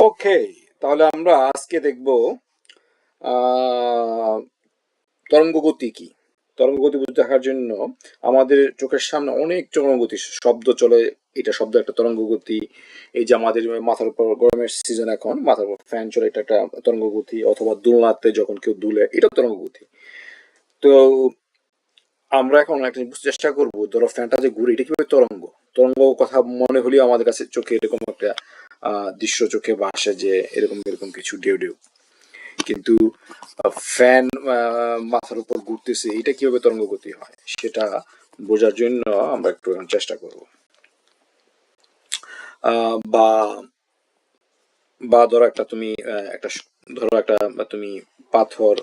ওকে, তাহলে আমরা আজকে দেখব আহ, তরঙ্গ গতি কি। তরঙ্গ গতি দেখার জন্য আমাদের চোখের সামনে অনেক তরঙ্গ গতি শব্দ চলে। এটা শব্দ একটা তরঙ্গ গতি। এই যে আমাদের মাথার উপর গরমের সিজন, এখন মাথার উপর ফ্যান চলে, এটা একটা তরঙ্গ গতি। অথবা দোলনাতে যখন কেউ দুলে, এটা তরঙ্গ গতি। তো আমরা এখন একটা বুঝতে চেষ্টা করবো, ধরো ফ্যানটা যে ঘুরে, এটা কিভাবে তরঙ্গ। তরঙ্গ কথা মনে হলেও আমাদের কাছে চোখে এরকম একটা দৃশ্য চোখে ভাসে যে এরকম এরকম কিছু ঢেউ ঢেউ। কিন্তু ফ্যান মাথার উপর ঘুরতেছে, এটা কিভাবে তরঙ্গ গতি হয় সেটা বোঝার জন্য আমরা একটু চেষ্টা করব। বা বা ধরো একটা তুমি একটা ধরো একটা তুমি পাথর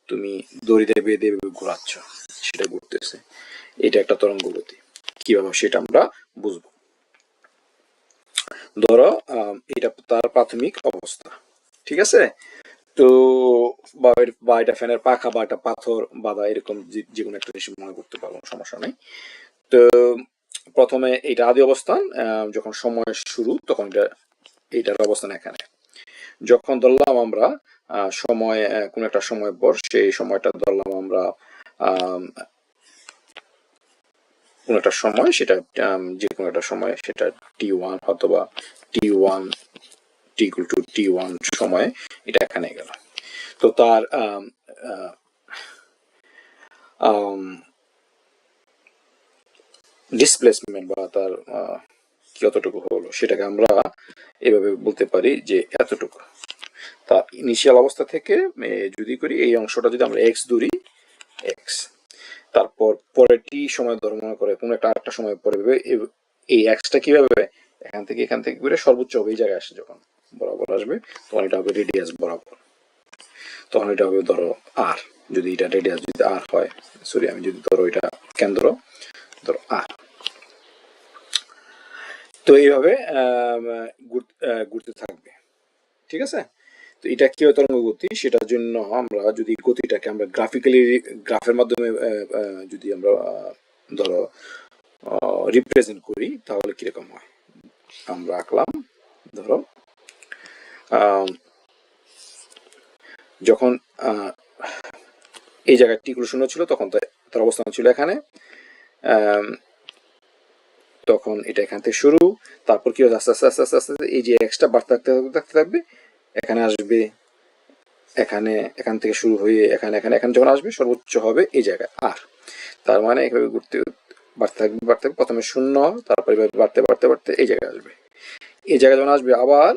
তুমি দড়িতে বেঁধে ঘোরাচ্ছ, সেটা ঘুরতেছে, এটা একটা তরঙ্গ গতি। কিভাবে সেটা আমরা বুঝবো। ধরো এটা তার প্রাথমিক অবস্থা, ঠিক আছে। তো বা এটা ফ্যানের পাখা বা একটা পাথর বাঁধা, এরকম যে কোনো একটা জিনিস মনে করতে পারবো, সমস্যা নেই। তো প্রথমে এটা আদি অবস্থান, যখন সময় শুরু তখন এটার অবস্থান এখানে। যখন ধরলাম আমরা সময় কোন একটা সময় পর, সেই সময়টা ধরলাম আমরা কোন একটা সময়, সেটা যে কোনো একটা সময়, সেটা T1 অথবা T1 T1 সময়, এটা এখানে গেল। তো তার ডিসপ্লেসমেন্ট বা তার কতটুকু হলো, সেটাকে আমরা এভাবে বলতে পারি যে এতটুকু। তা ইনিশিয়াল অবস্থা থেকে যদি করি, এই অংশটা যদি আমরা এক্স ধরি, এক্স, তারপর পরে টি সময় ধরে মনে করে কোনো একটা আরেকটা সময় পরে, এই এক্সটা কিভাবে এখান থেকে ঘুরে সর্বোচ্চ হবে এই জায়গায় আসে, যখন বরাবর আসবে তখন এটা হবে রেডিয়াস বরাবর, তখন এটা হবে ধরো আর। যদি এটা রেডিয়াস যদি আর হয়, সরি আমি যদি ধরো এটা কেন্দ্র ধরো আর, তো এইভাবে ঘুরতে থাকবে, ঠিক আছে। তো এটা কি হয় তরঙ্গ গতি, সেটার জন্য আমরা যদি গতিটাকে আমরা গ্রাফের মাধ্যমে যদি আমরা ধরো রিপ্রেজেন্ট করি, তাহলে কিরকম হয়। আমরা আঁকলাম, ধরো যখন এই জায়গায় টি শূন্য ছিল, তখন তার অবস্থান ছিল এখানে। তখন এটা এখান থেকে শুরু, তারপর কি হচ্ছে আস্তে আস্তে আস্তে আস্তে আস্তে এই যে এক্সটা বাড়তে থাকতে থাকবে, এখানে আসবে, এখান থেকে শুরু হয়ে এখানে যখন আসবে সর্বোচ্চ হবে এই জায়গায় আর। তার মানে এভাবে ঘুরতে বাড়তে থাকবে প্রথমে শূন্য, তারপরে বাড়তে বাড়তে বাড়তে এই জায়গায় আসবে। এই জায়গায় যখন আসবে আবার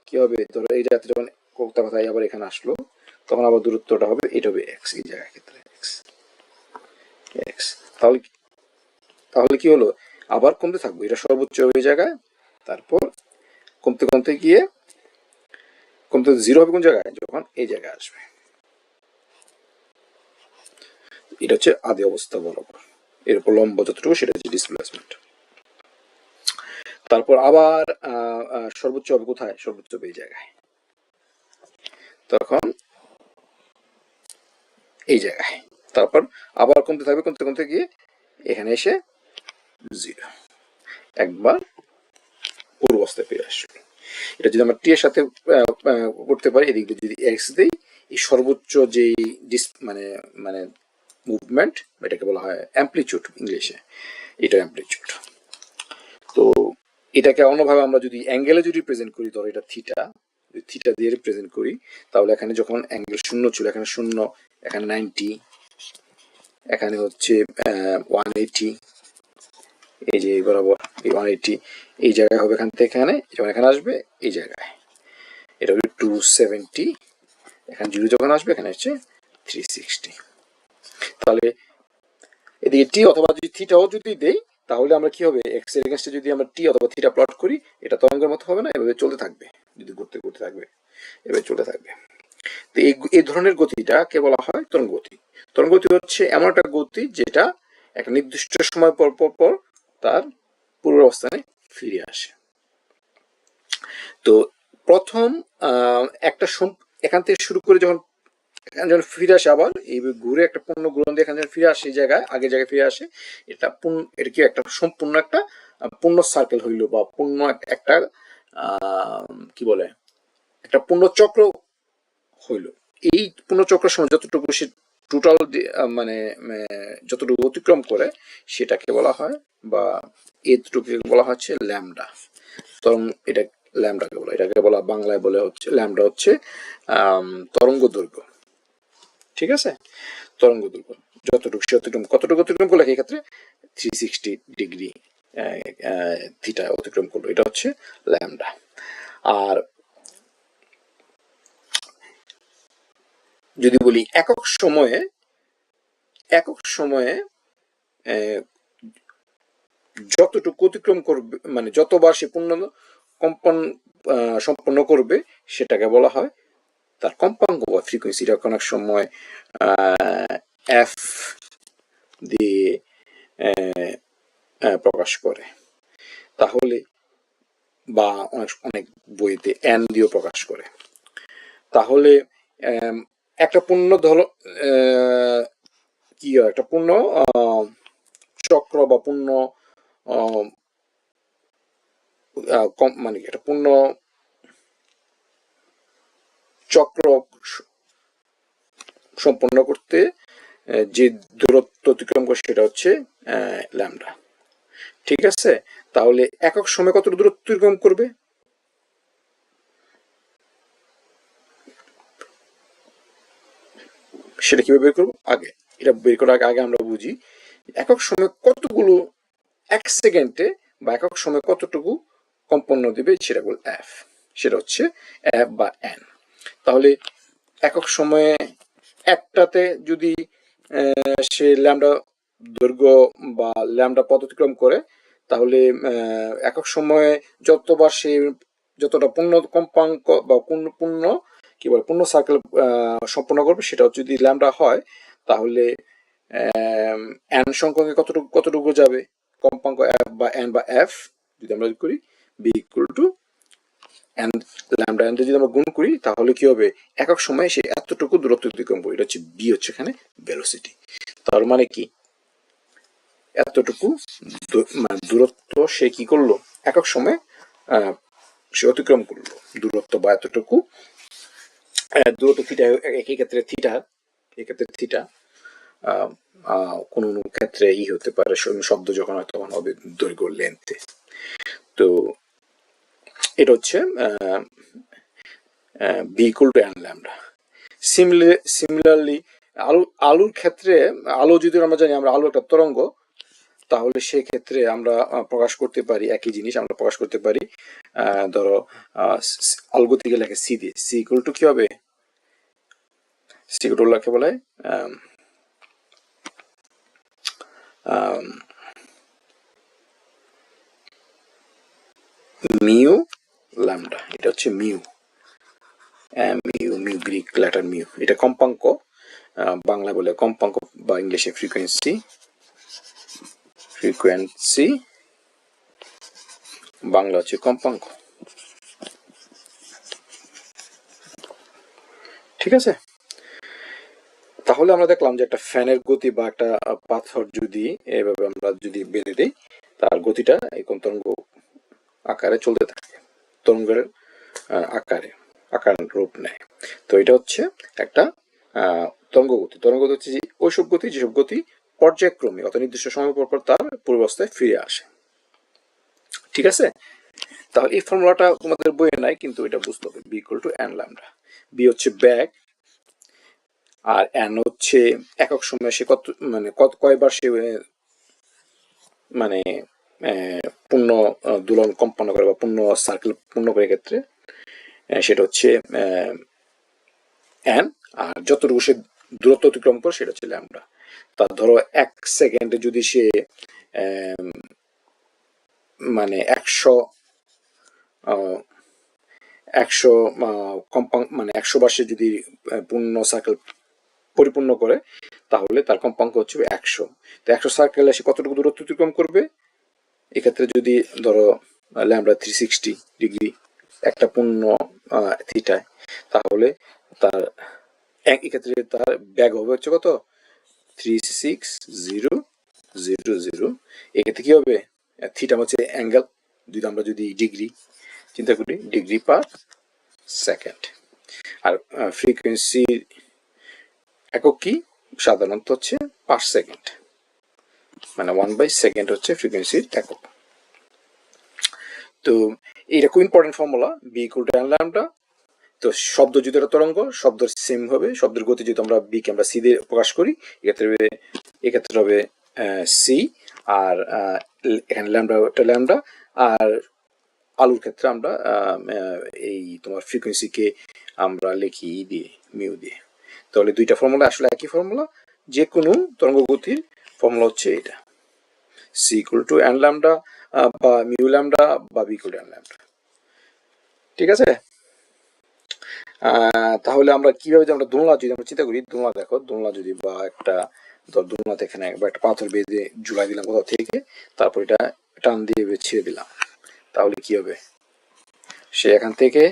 কি হবে, ধরো এই জায়গাতে যখন কোকতা কথায় আবার এখানে আসলো, তখন আবার দূরত্বটা হবে, এটা হবে এক্স, এই জায়গার ক্ষেত্রে এক্স এক্স। তাহলে তাহলে কি হলো, আবার কমতে থাকবে, এটা সর্বোচ্চ হবে এই জায়গায়, তারপর কমতে কমতে গিয়ে কমতে জিরো হবে কোন জায়গায়, যখন এই জায়গায় আসবে। এটা হচ্ছে আদি অবস্থা বরাবর, এর উপর লম্ব যতটুকু সেটা হচ্ছে ডিসপ্লেসমেন্ট। তারপর আবার সর্বোচ্চ হবে কোথায়, সর্বোচ্চ হবে এই জায়গায়, তখন এই জায়গায়। তারপর আবার কমতে থাকবে, কমতে কমতে গিয়ে এখানে এসে জিরো, একবার পূর্বাবস্থায় ফিরে আসবে। এটা যদি আমরা টি এর সাথে করতে পারি, এদিক দিয়ে যদি এক্স দিই, এই সর্বোচ্চ যে মানে মানে মুভমেন্ট, এটাকে বলা হয় অ্যাম্পলিটিউড ইংলিশে, এটা অ্যাম্পলিটিউড। তো এটাকে অন্যভাবে আমরা যদি অ্যাঙ্গেলে যদি রিপ্রেজেন্ট করি, ধরো এটা থিটা দিয়ে রিপ্রেজেন্ট করি, তাহলে এখানে যখন অ্যাঙ্গেল শূন্য ছিল, এখানে শূন্য, এখানে 90, এখানে হচ্ছে 180, এই যে বরাবর এই 180 এই জায়গায় হবে, এখান থেকে এখানে যখন এখানে আসবে এই জায়গায় এটা হবে 270, এখানে জিরো যখন আসবে এখানে হচ্ছে 360। তাহলে এদিকে টি অথবা যদি থিটাও যদি দেই, তাহলে আমরা কি হবে, এক্স এর এগেইনস্টে যদি আমরা টি অথবা থিটা প্লট করি, এটা তরঙ্গের মতো হবে না, এভাবে চলতে থাকবে, যদি ঘুরতে ঘুরতে থাকবে, এভাবে চলতে থাকবে। তো এই ধরনের গতিটাকে বলা হয় তরঙ্গ গতি। তরঙ্গ গতি হচ্ছে এমন একটা গতি যেটা একটা নির্দিষ্ট সময় পর পর পর তার পূর্ব অবস্থানে ফিরে আসে। তো প্রথম একটা এখান থেকে শুরু করে যখন যখন ফিরে আসে, আবার এই ঘুরে একটা পূর্ণ ঘুরন দিয়ে এখানে যখন ফিরে আসে, এই জায়গায় আগের জায়গায় ফিরে আসে, এটা কি একটা সম্পূর্ণ একটা পূর্ণ সার্কেল হইল, বা পূর্ণ একটা কি বলে একটা পূর্ণচক্র হইল, এই পূর্ণচক্রের সময় যতটুকু সে টোটাল মানে যতটুকু অতিক্রম করে সেটাকে বলা হয়, বা এতটুকু বলা হচ্ছে ল্যামডা। তরঙ্গ, এটা ল্যামডাকে বলা, এটাকে বলা বাংলায় বলে হচ্ছে ল্যামডা হচ্ছে তরঙ্গ দৈর্ঘ্য। ঠিক আছে, তরঙ্গ দৈর্ঘ্য যতটুকু সে অতিক্রম, কতটুকু অতিক্রম করলে এই ক্ষেত্রে 360 ডিগ্রি থিটা অতিক্রম করলো, এটা হচ্ছে ল্যামডা। আর যদি বলি একক সময়ে, একক সময়ে যতটুকু অতিক্রম করবে, মানে যতবার সে পূর্ণ কম্পন সম্পন্ন করবে সেটাকে বলা হয় তার কম্পাঙ্ক বা ফ্রিকোয়েন্সি। এটা অনেক সময় এফ দিয়ে প্রকাশ করে, তাহলে বা অনেক বইতে এন দিয়েও প্রকাশ করে। তাহলে একটা পূর্ণ ধর কি হয়, একটা পূর্ণ চক্র বা পূর্ণ মানে একটা পূর্ণ চক্র সম্পন্ন করতে যে দূরত্ব অতিক্রম করে সেটা হচ্ছে ল্যামডা। ঠিক আছে, তাহলে একক সময় কত দূরত্ব অতিক্রম করবে? সেটা কিভাবে বের করবো? আগে এটা বের করার আগে আমরা বুঝি একক সময় কতগুলো, এক সেকেন্ডে বা একক সময় কতটুকু কম্পন্ন দিবে সেটা বল এফ, সেটা হচ্ছে এফ বা এন। তাহলে একক সময়ে একটাতে যদি সে ল্যামডা দৈর্ঘ্য বা ল্যামডা পথ অতিক্রম করে, তাহলে একক সময়ে যতবার সে যতটা পূর্ণ কম্পাঙ্ক বা পূর্ণ কি বলে পূর্ণ সার্কেল সম্পন্ন করবে সেটা যদি ল্যামডা হয়, তাহলে এন সংখ্যকে কতটুকু কতটুকু যাবে কম্পাঙ্ক এফ বা এন বা এফ যদি আমরা করি v equal to n lambda n যদি আমরা গুণ করি, তাহলে কি হবে একক সময়ে সে এতটুকু দূরত্ব অতিক্রম করবে। এটা হচ্ছে বি, হচ্ছে এখানে ভেলোসিটি। তার মানে কি এতটুকু মানে দূরত্ব সে কি করলো একক সময়ে সে অতিক্রম করলো দূরত্ব, বা এতটুকু দূরত্ব থিটা, একই ক্ষেত্রে থিটা, এই ক্ষেত্রে থিটা কোন ক্ষেত্রে ই হতে পারে শব্দ যখন হয় তখন হবে দৈর্ঘ্য লেন্থে। তো এটা হচ্ছে v equal to n lambda. Similarly আলুর ক্ষেত্রে, আলো যদি আমরা জানি আমরা আলু একটা তরঙ্গ, তাহলে সেক্ষেত্রে আমরা প্রকাশ করতে পারি একই জিনিস, আমরা প্রকাশ করতে পারি ধরো আলগতিকে লেখে সি দিয়ে, সি ইকুয়াল টু কি হবে, সি ইকুয়াল টু বলে মিউ ল্যামডা। এটা হচ্ছে mu, mu mu Greek letter mu, এটা কম্পাঙ্ক, বাংলা বলে কম্পাঙ্ক বা ইংলিশে ফ্রিকোয়েন্সি, ফ্রিকোয়েন্সি বাংলা হচ্ছে কম্পাঙ্ক। ঠিক আছে, তাহলে আমরা দেখলাম যে একটা ফ্যানের গতি বা একটা পাথর যদি এভাবে আমরা যদি বেঁধে দিই, তার গতিটা এরকম তরঙ্গ আকারে চলতে থাকে, তরঙ্গের আকারে আকার রূপ নেয়। তো এটা হচ্ছে একটা তরঙ্গ গতি। তরঙ্গ গতি হচ্ছে ওইসব গতি যেসব গতি পর্যায়ক্রমে অত নির্দিষ্ট সময় পর পর তার পূর্বাবস্থায় ফিরে আসে। ঠিক আছে, তাহলে এই ফর্মুলাটা তোমাদের বইয়ে নাই, কিন্তু এটা বুঝতে হবে। V equal to n lambda. V হচ্ছে ব্যাগ, আর এন হচ্ছে একক সময়ে সে কয়বার সে মানে পূর্ণ দোলন কম্পন্ন করে বা পূর্ণ সার্কেল পূর্ণ করে ক্ষেত্রে সেটা হচ্ছে এন, আর যতটুকু সে দূরত্ব অতিক্রম করে সেটা হচ্ছে ল্যামডা। তার ধরো এক সেকেন্ডে যদি সে মানে 100 মানে 100 বার সে যদি পূর্ণ সার্কেল পরিপূর্ণ করে, তাহলে তার কম্পাঙ্ক হচ্ছে 100। তো 100 সার্কেলে সে কতটুকু দূরত্ব অতিক্রম করবে, এক্ষেত্রে যদি ধরো ল্যামডা 360 ডিগ্রি একটা পূর্ণ থিটায়, তাহলে তার এক্ষেত্রে তার ব্যাগ হবে হচ্ছে কত 360,000। এক্ষেত্রে কি হবে, থিটা হচ্ছে অ্যাঙ্গেল, যদি আমরা যদি ডিগ্রি চিন্তা করি ডিগ্রি পার সেকেন্ড। আর ফ্রিকোয়েন্সি একক কি সাধারণত হচ্ছে পার সেকেন্ড, মানে 1/সেকেন্ড হচ্ছে ফ্রিকোয়েন্সির একক। তো এইটা খুব important formula, v equal to n lambda. তো শব্দ যদি একটা তরঙ্গ, শব্দের সেম হবে, শব্দের গতি যদি আমরা বি কে আমরা সি দিয়ে প্রকাশ করি, এক্ষেত্রে হবে সি, আর এখানে ল্যামডা একটা ল্যামডা, আর আলুর ক্ষেত্রে আমরা এই তোমার ফ্রিকোয়েন্সিকে আমরা লিখি দিয়ে মিউ দিয়ে। তাহলে দুইটা ফর্মুলা আসলে একই ফর্মুলা, যে কোনো তরঙ্গ গতির ফর্মুলা হচ্ছে এটা, c equal to n lambda বা মিউ ল্যামডা বা v equal to n lambda. ঠিক আছে? তাহলে আমরা কিভাবে যে আমরা দোলনা যদি আমরা চিন্তা করি, দোলনা দেখো, দোলনা যদি বা একটা দোলনাতে এখানে বা একটা পাথর বেঁধে ঝুলাই দিলাম কোথাও থেকে, তারপর এটা টান দিয়ে ছেড়ে দিলাম, তাহলে কি হবে? সে এখান থেকে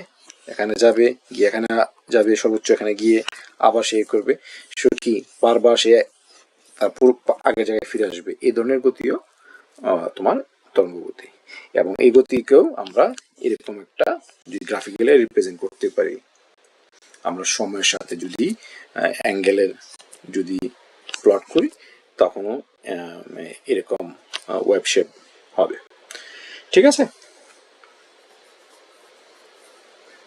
এখানে যাবে, গিয়ে এখানে যাবে, সর্বোচ্চ এখানে গিয়ে আবার সে করবে, সে কি বারবার সে তার পুরো আগের জায়গায় ফিরে আসবে। এই ধরনের গতিও তোমার তরঙ্গ গতি, এবং এই গতিকেও আমরা এরকম একটা যদি গ্রাফিক্যালি রিপ্রেজেন্ট করতে পারি, আমরা সময়ের সাথে যদি অ্যাঙ্গেলের যদি প্লট করি, তখনও এরকম ওয়েব শেপ হবে। ঠিক আছে?